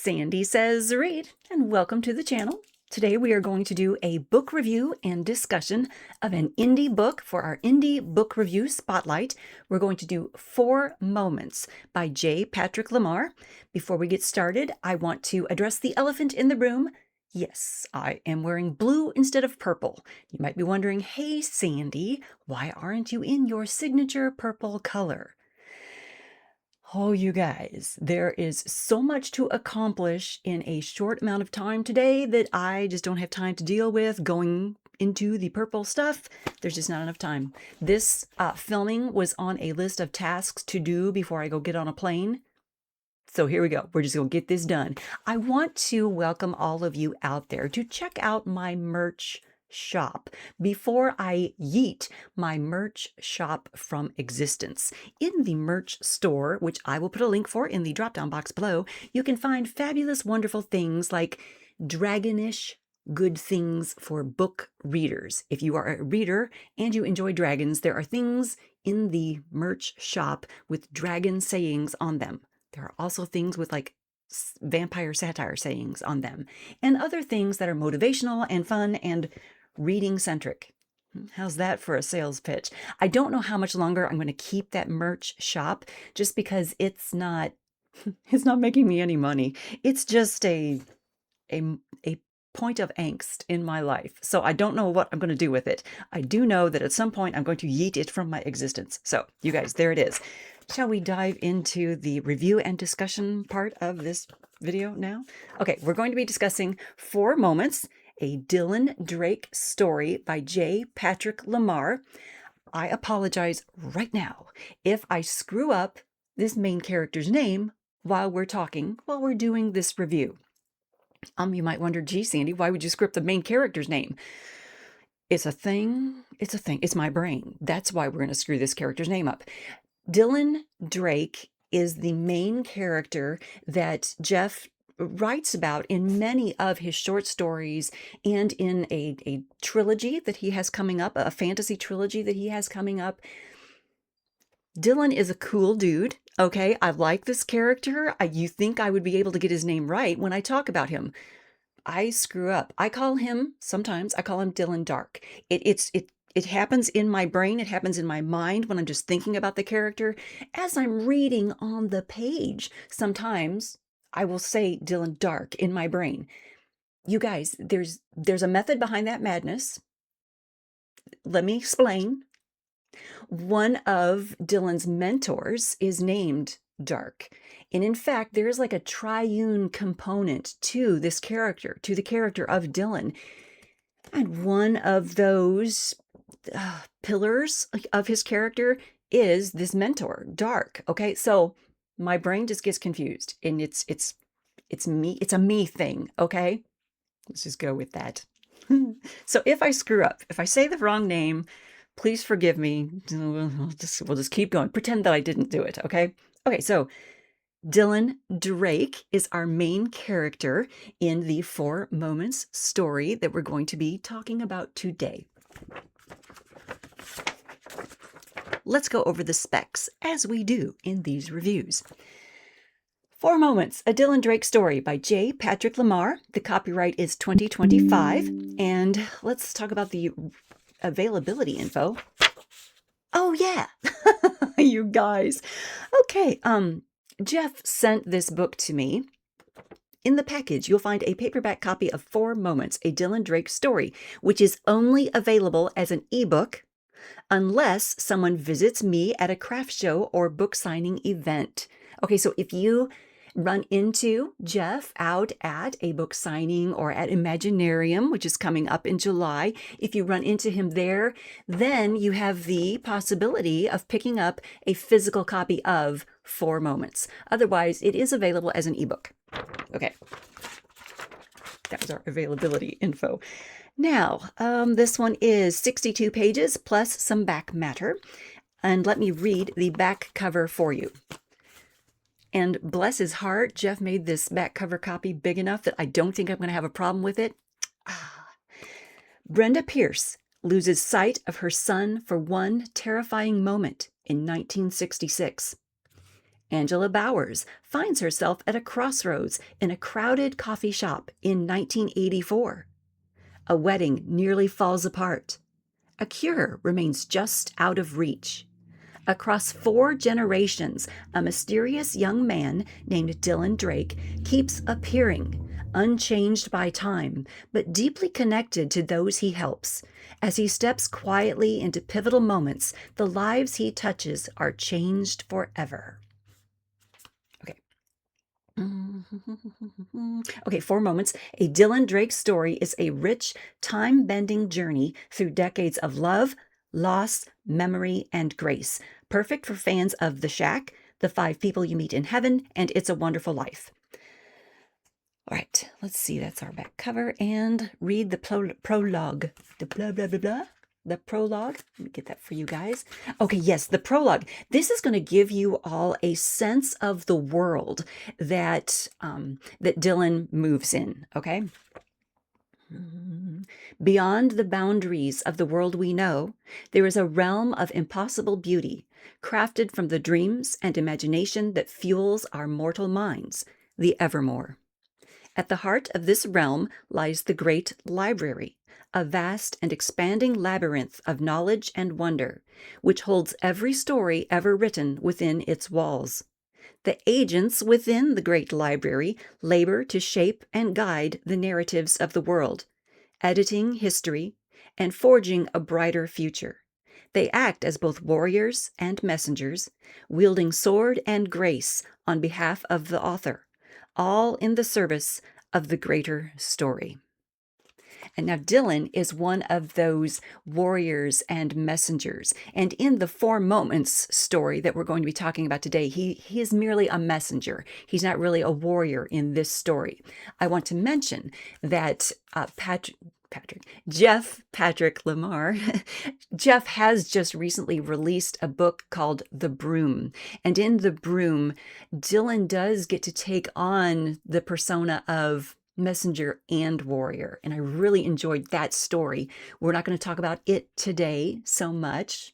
Sandy Says Read, and welcome to the channel. Today we are going to do a book review and discussion of an indie book for our Indie Book Review Spotlight. We're going to do 4 Moments by J. Patrick LeMarr. Before we get started, I want to address the elephant in the room. Yes, I am wearing blue instead of purple. You might be wondering, hey Sandy, why aren't you in your signature purple color? Oh, you guys, there is so much to accomplish in a short amount of time today that I just don't have time to deal with going into the purple stuff. There's just not enough time. This filming was on a list of tasks to do before I go get on a plane. So here we go. We're just going to get this done. I want to welcome all of you out there to check out my merch shop before I yeet my merch shop from existence. In the merch store, which I will put a link for in the drop-down box below, you can find fabulous, wonderful things like dragonish good things for book readers. If you are a reader and you enjoy dragons, there are things in the merch shop with dragon sayings on them. There are also things with like vampire satire sayings on them, and other things that are motivational and fun and reading centric. How's that for a sales pitch? I don't know how much longer I'm going to keep that merch shop just because it's not making me any money. It's just a point of angst in my life. So I don't know what I'm going to do with it. I do know that at some point I'm going to yeet it from my existence. So you guys, there it is. Shall we dive into the review and discussion part of this video now? Okay, we're going to be discussing 4 Moments, a Dylan Drake story by J. Patrick LeMarr. I apologize right now if I screw up this main character's name while we're doing this review. You might wonder, gee, Sandy, why would you script the main character's name? It's a thing. It's my brain. That's why we're going to screw this character's name up. Dylan Drake is the main character that Jeff writes about in many of his short stories and in a trilogy that he has coming up, a fantasy trilogy that he has coming up. Dylan is a cool dude, okay? I like this character. You think I would be able to get his name right when I talk about him. I screw up. Sometimes I call him Dylan Dark. It happens in my brain. It happens in my mind when I'm just thinking about the character. As I'm reading on the page, sometimes I will say Dylan Dark in my brain. You guys, there's a method behind that madness. Let me explain. One of Dylan's mentors is named Dark. And in fact, there is like a triune component to this character, to the character of Dylan. And one of those pillars of his character is this mentor, Dark. Okay, so my brain just gets confused, and it's me. It's a me thing. Okay, let's just go with that. So if I screw up, if I say the wrong name, please forgive me. We'll just keep going. Pretend that I didn't do it. Okay. Okay. So Dylan Drake is our main character in the 4 Moments story that we're going to be talking about today. Let's go over the specs as we do in these reviews. 4 Moments, a Dylan Drake story by J. Patrick LeMarr. The copyright is 2025. And let's talk about the availability info. Oh yeah, you guys. Okay, Jeff sent this book to me. In the package, you'll find a paperback copy of 4 Moments, a Dylan Drake story, which is only available as an ebook unless someone visits me at a craft show or book signing event. Okay, so if you run into Jeff out at a book signing or at Imaginarium, which is coming up in July, if you run into him there, then you have the possibility of picking up a physical copy of 4 Moments. Otherwise, it is available as an ebook. Okay, that was our availability info. Now, this one is 62 pages plus some back matter. And let me read the back cover for you. And bless his heart, Jeff made this back cover copy big enough that I don't think I'm going to have a problem with it. Brenda Pierce loses sight of her son for one terrifying moment in 1966. Angela Bowers finds herself at a crossroads in a crowded coffee shop in 1984. A wedding nearly falls apart. A cure remains just out of reach. Across 4 generations, a mysterious young man named Dylan Drake keeps appearing, unchanged by time, but deeply connected to those he helps. As he steps quietly into pivotal moments, the lives he touches are changed forever. Okay. Okay, 4 moments. A Dylan Drake story is a rich, time-bending journey through decades of love, loss, memory, and grace. Perfect for fans of The Shack, The 5 People You Meet in Heaven, and It's a Wonderful Life. All right, let's see. That's our back cover. And read the prologue. The blah, blah, blah, blah. The prologue. Let me get that for you guys. Okay, yes, the prologue. This is going to give you all a sense of the world that that Dylan moves in, okay? Beyond the boundaries of the world we know, there is a realm of impossible beauty, crafted from the dreams and imagination that fuels our mortal minds, the Evermore. At the heart of this realm lies the Great Library, a vast and expanding labyrinth of knowledge and wonder, which holds every story ever written within its walls. The agents within the Great Library labor to shape and guide the narratives of the world, editing history and forging a brighter future. They act as both warriors and messengers, wielding sword and grace on behalf of the author, all in the service of the greater story. And now Dylan is one of those warriors and messengers. And in the 4 moments story that we're going to be talking about today, he is merely a messenger. He's not really a warrior in this story. I want to mention that Jeff Patrick LeMarr, Jeff has just recently released a book called The Broom. And in The Broom, Dylan does get to take on the persona of messenger and warrior. And I really enjoyed that story. We're not going to talk about it today so much.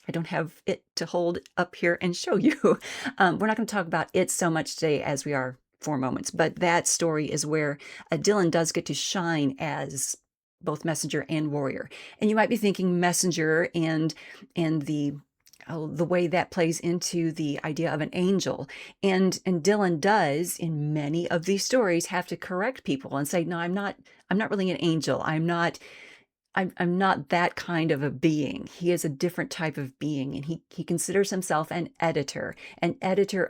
I don't have it to hold up here and show you. We're not going to talk about it so much today as we are 4 moments. But that story is where Dylan does get to shine as both messenger and warrior. And you might be thinking messenger and the way that plays into the idea of an angel. And Dylan does, in many of these stories, have to correct people and say, no, I'm not really an angel. I'm not that kind of a being. He is a different type of being, and he considers himself an editor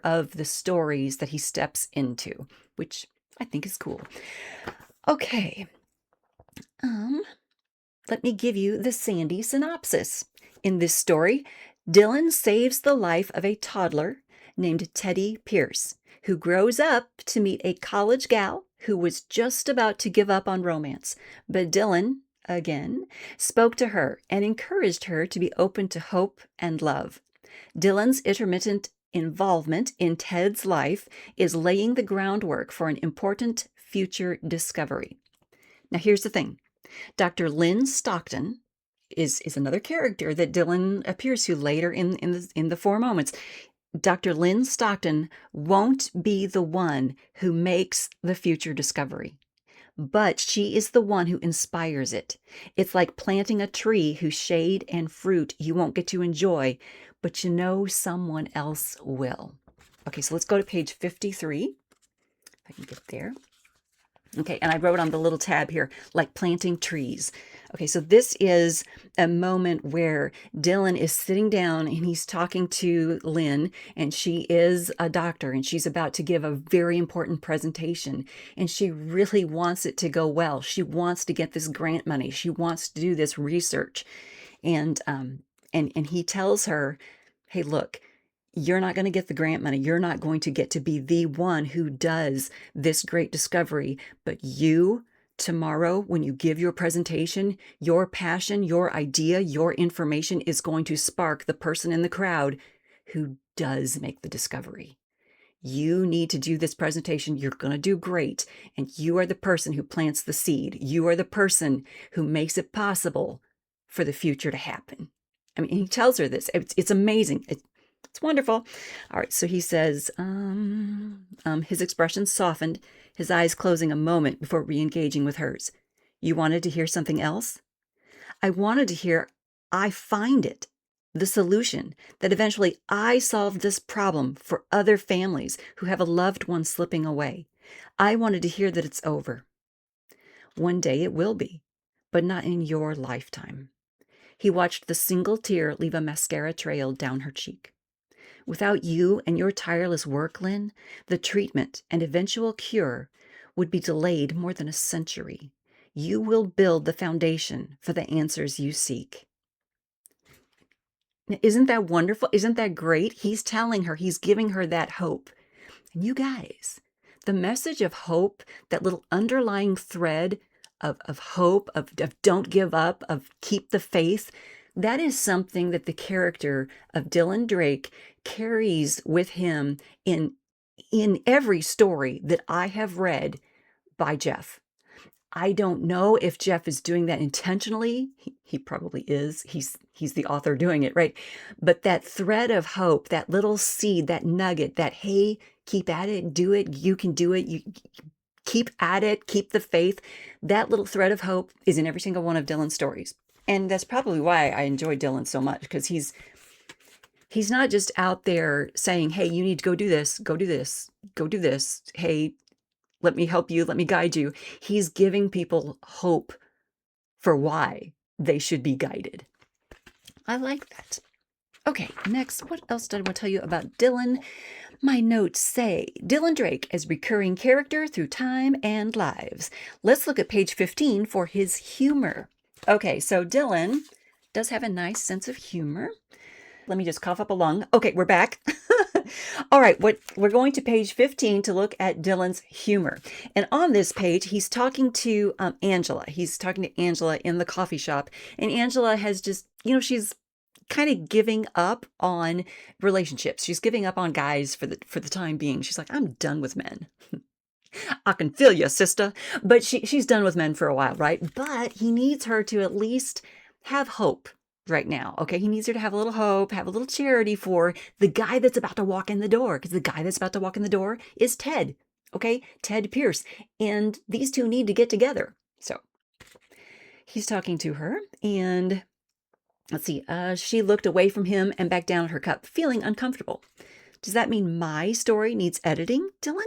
of the stories that he steps into, which I think is cool. Okay. Let me give you the Sandy synopsis. In this story, Dylan saves the life of a toddler named Teddy Pierce, who grows up to meet a college gal who was just about to give up on romance. But Dylan, again, spoke to her and encouraged her to be open to hope and love. Dylan's intermittent involvement in Ted's life is laying the groundwork for an important future discovery. Now, here's the thing. Dr. Lynn Stockton is another character that Dylan appears to later in the 4 moments. Dr. Lynn Stockton won't be the one who makes the future discovery, but she is the one who inspires it. It's like planting a tree whose shade and fruit you won't get to enjoy, but you know someone else will. Okay, so let's go to page 53. If I can get there. Okay, and I wrote on the little tab here, like planting trees. Okay, so this is a moment where Dylan is sitting down and he's talking to Lynn, and she is a doctor, and she's about to give a very important presentation, and she really wants it to go well. She wants to get this grant money. She wants to do this research. And he tells her, hey, look, you're not going to get the grant money. You're not going to get to be the one who does this great discovery. But you, tomorrow, when you give your presentation, your passion, your idea, your information is going to spark the person in the crowd who does make the discovery. You need to do this presentation. You're going to do great. And you are the person who plants the seed. You are the person who makes it possible for the future to happen. I mean, he tells her this. It's amazing. It's wonderful. All right, so he says, his expression softened, his eyes closing a moment before re-engaging with hers. You wanted to hear something else? I wanted to hear, I find it, the solution, that eventually I solved this problem for other families who have a loved one slipping away. I wanted to hear that it's over. One day it will be, but not in your lifetime. He watched the single tear leave a mascara trail down her cheek. Without you and your tireless work, Lynn, the treatment and eventual cure would be delayed more than a century. You will build the foundation for the answers you seek. Isn't that wonderful? Isn't that great? He's telling her, he's giving her that hope. And you guys, the message of hope, that little underlying thread of hope, of don't give up, of keep the faith, that is something that the character of Dylan Drake carries with him in every story that I have read by Jeff. I don't know if Jeff is doing that intentionally. He probably is. He's the author doing it, right? But that thread of hope, that little seed, that nugget, that, hey, keep at it, do it, you can do it, you keep at it, keep the faith. That little thread of hope is in every single one of Dylan's stories. And that's probably why I enjoy Dylan so much, because he's not just out there saying, hey, you need to go do this, go do this, go do this. Hey, let me help you, let me guide you. He's giving people hope for why they should be guided. I like that. Okay, next, what else did I want to tell you about Dylan? My notes say, Dylan Drake as recurring character through time and lives. Let's look at page 15 for his humor. Okay, so Dylan does have a nice sense of humor. Let me just cough up a lung. Okay, we're back. All right, we're going to page 15 to look at Dylan's humor. And on this page, he's talking to Angela. He's talking to Angela in the coffee shop. And Angela has just, she's kind of giving up on relationships. She's giving up on guys for the time being. She's like, I'm done with men. I can feel you, sister. But she's done with men for a while, right? But he needs her to at least have hope right now. Okay, he needs her to have a little hope, have a little charity for the guy that's about to walk in the door, because the guy that's about to walk in the door is Ted. Okay, Ted Pierce. And these two need to get together. So he's talking to her, and let's see, she looked away from him and back down at her cup, feeling uncomfortable. Does that mean my story needs editing, Dylan?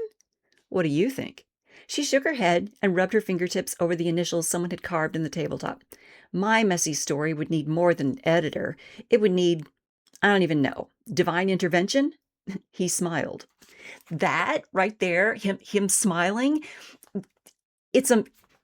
What do you think? She shook her head and rubbed her fingertips over the initials someone had carved in the tabletop. My messy story would need more than an editor. It would need, I don't even know, divine intervention? He smiled. That right there, him smiling,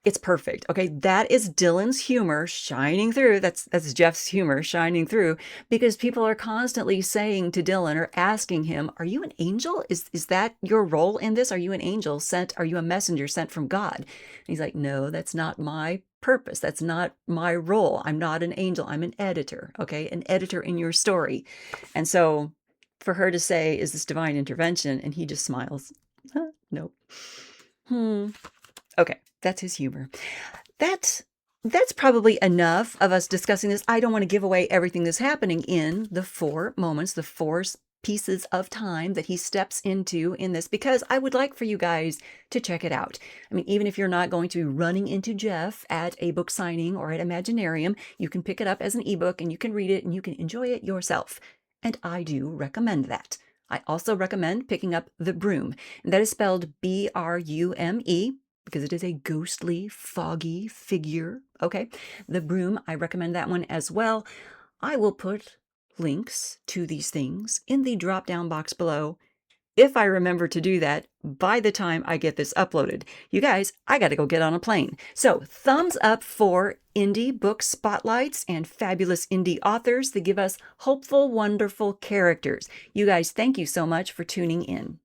it's perfect. Okay, that is Dylan's humor shining through. That's Jeff's humor shining through, because people are constantly saying to Dylan or asking him, "Are you an angel? Is that your role in this? Are you an angel sent? Are you a messenger sent from God?" And he's like, "No, that's not my purpose. That's not my role. I'm not an angel. I'm an editor. Okay, an editor in your story." And so, for her to say, "Is this divine intervention?" and he just smiles, nope. Okay, that's his humor. That's probably enough of us discussing this. I don't want to give away everything that's happening in the 4 moments, the 4 pieces of time that he steps into in this, because I would like for you guys to check it out. I mean, even if you're not going to be running into Jeff at a book signing or at Imaginarium, you can pick it up as an ebook and you can read it and you can enjoy it yourself. And I do recommend that. I also recommend picking up The Broom, and that is spelled B-R-U-M-E, because it is a ghostly, foggy figure. Okay, The Broom, I recommend that one as well. I will put links to these things in the drop-down box below, if I remember to do that by the time I get this uploaded. You guys, I got to go get on a plane. So thumbs up for indie book spotlights and fabulous indie authors that give us hopeful, wonderful characters. You guys, thank you so much for tuning in.